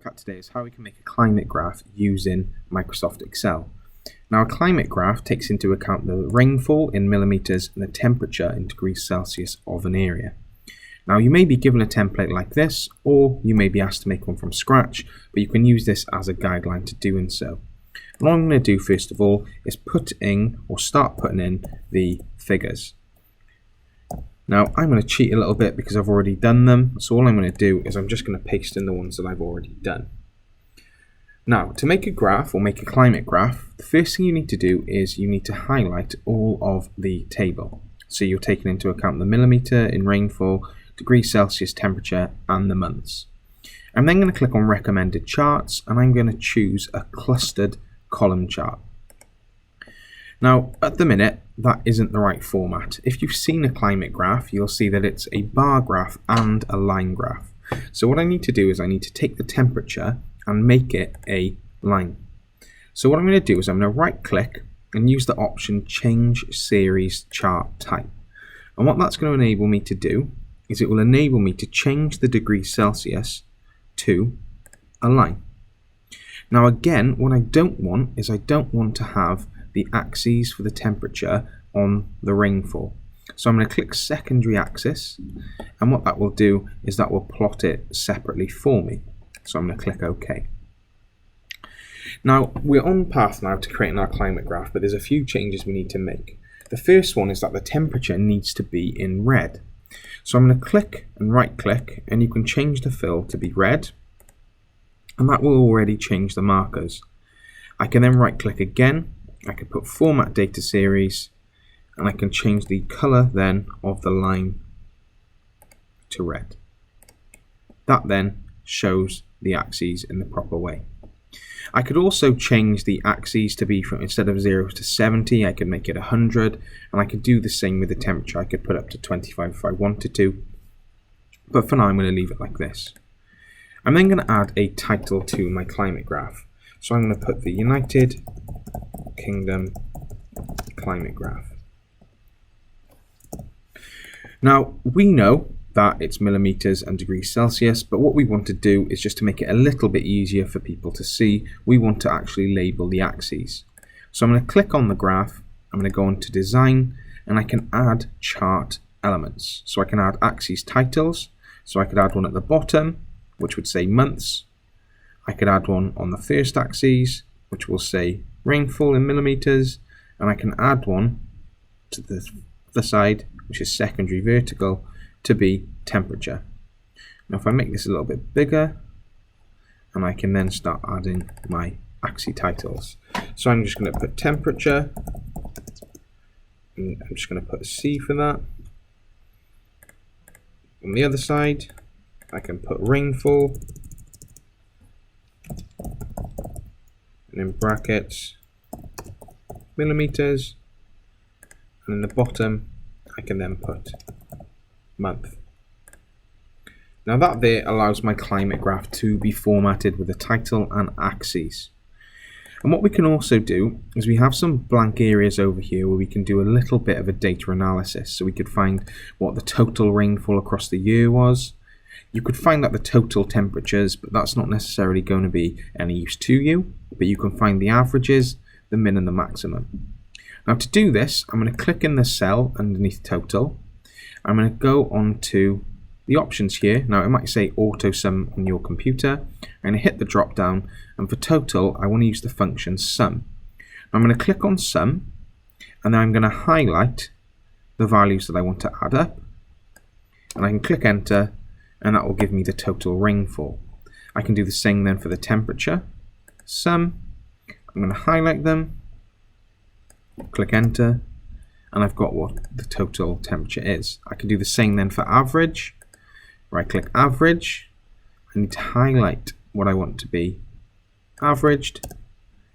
look at today is how we can make a climate graph using Microsoft Excel. Now, a climate graph takes into account the rainfall in millimeters and the temperature in degrees Celsius of an area. Now, you may be given a template like this, or you may be asked to make one from scratch, but you can use this as a guideline to doing so. What I'm going to do first of all is start putting in the figures. Now, I'm going to cheat a little bit because I've already done them, so all I'm going to do is I'm just going to paste in the ones that I've already done. Now, to make a graph or make a climate graph, the first thing you need to do is you need to highlight all of the table. So you're taking into account the millimeter in rainfall, degrees Celsius temperature, and the months. I'm then going to click on recommended charts, and I'm going to choose a clustered column chart. Now, at the minute, that isn't the right format. If you've seen a climate graph, you'll see that it's a bar graph and a line graph. So what I need to do is I need to take the temperature and make it a line. So what I'm going to do is I'm going to right click and use the option Change Series Chart Type. And what that's going to enable me to do is it will enable me to change the degrees Celsius to a line. Now again, what I don't want is I don't want to have the axes for the temperature on the rainfall. So I'm going to click secondary axis, and what that will do is that will plot it separately for me. So I'm going to click OK. Now we're on path now to creating our climate graph, but there's a few changes we need to make. The first one is that the temperature needs to be in red. So I'm going to click and right click, and you can change the fill to be red, and that will already change the markers. I can then right click again. I can put Format Data Series, and I can change the color then of the line to red. That then shows the axes in the proper way. I could also change the axes to be from, instead of 0 to 70, I could make it 100, and I could do the same with the temperature. I could put up to 25 if I wanted to, but for now I'm going to leave it like this. I'm then going to add a title to my climate graph. So I'm going to put the United Kingdom climate graph. Now, we know that it's millimeters and degrees Celsius, but what we want to do is just to make it a little bit easier for people to see, we want to actually label the axes. So I'm going to click on the graph, I'm going to go on to design, and I can add chart elements. So I can add axes titles, so I could add one at the bottom, which would say months. I could add one on the first axis, which will say rainfall in millimeters, and I can add one to the other side, which is secondary vertical, to be temperature. Now if I make this a little bit bigger, and I can then start adding my axis titles. So I'm just going to put temperature, and I'm just going to put a C for that. On the other side, I can put rainfall, and in brackets millimeters, and in the bottom I can then put month. Now that there allows my climate graph to be formatted with a title and axes. And what we can also do is we have some blank areas over here where we can do a little bit of a data analysis. So we could find what the total rainfall across the year was. You could find out the total temperatures, but that's not necessarily going to be any use to you. But you can find the averages, the min and the maximum. Now to do this, I'm going to click in the cell underneath total. I'm going to go on to the options here. Now it might say auto sum on your computer. I'm going to hit the drop down, and for total I want to use the function sum. I'm going to click on sum, and then I'm going to highlight the values that I want to add up, and I can click enter, and that will give me the total rainfall. I can do the same then for the temperature. Sum, I'm going to highlight them, click enter, and I've got what the total temperature is. I can do the same then for average. Right click average, I need to highlight what I want to be averaged.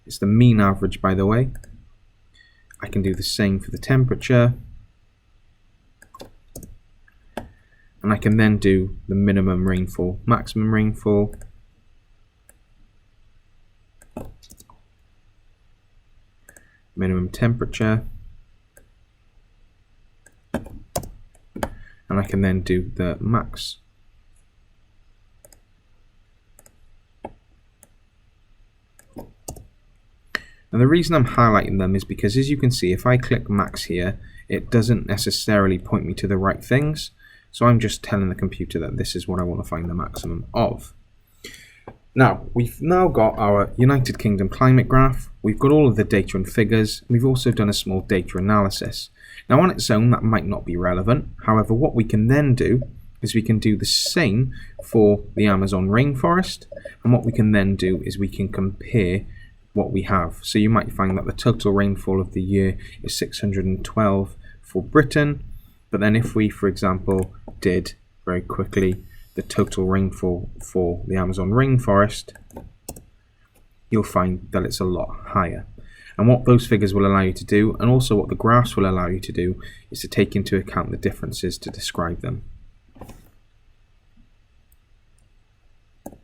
It's the mean average, by the way. I can do the same for the temperature, and I can then do the minimum rainfall, maximum rainfall, minimum temperature, and I can then do the max And the reason I'm highlighting them is because, as you can see, if I click max here, it doesn't necessarily point me to the right things. So I'm just telling the computer that this is what I want to find the maximum of. Now, we've now got our United Kingdom climate graph. We've got all of the data and figures. We've also done a small data analysis. Now, on its own, that might not be relevant. However, what we can then do is we can do the same for the Amazon rainforest. And what we can then do is we can compare what we have. So you might find that the total rainfall of the year is 612 for Britain. But then if we, for example, did very quickly the total rainfall for the Amazon rainforest, you'll find that it's a lot higher. And what those figures will allow you to do, and also what the graphs will allow you to do, is to take into account the differences to describe them.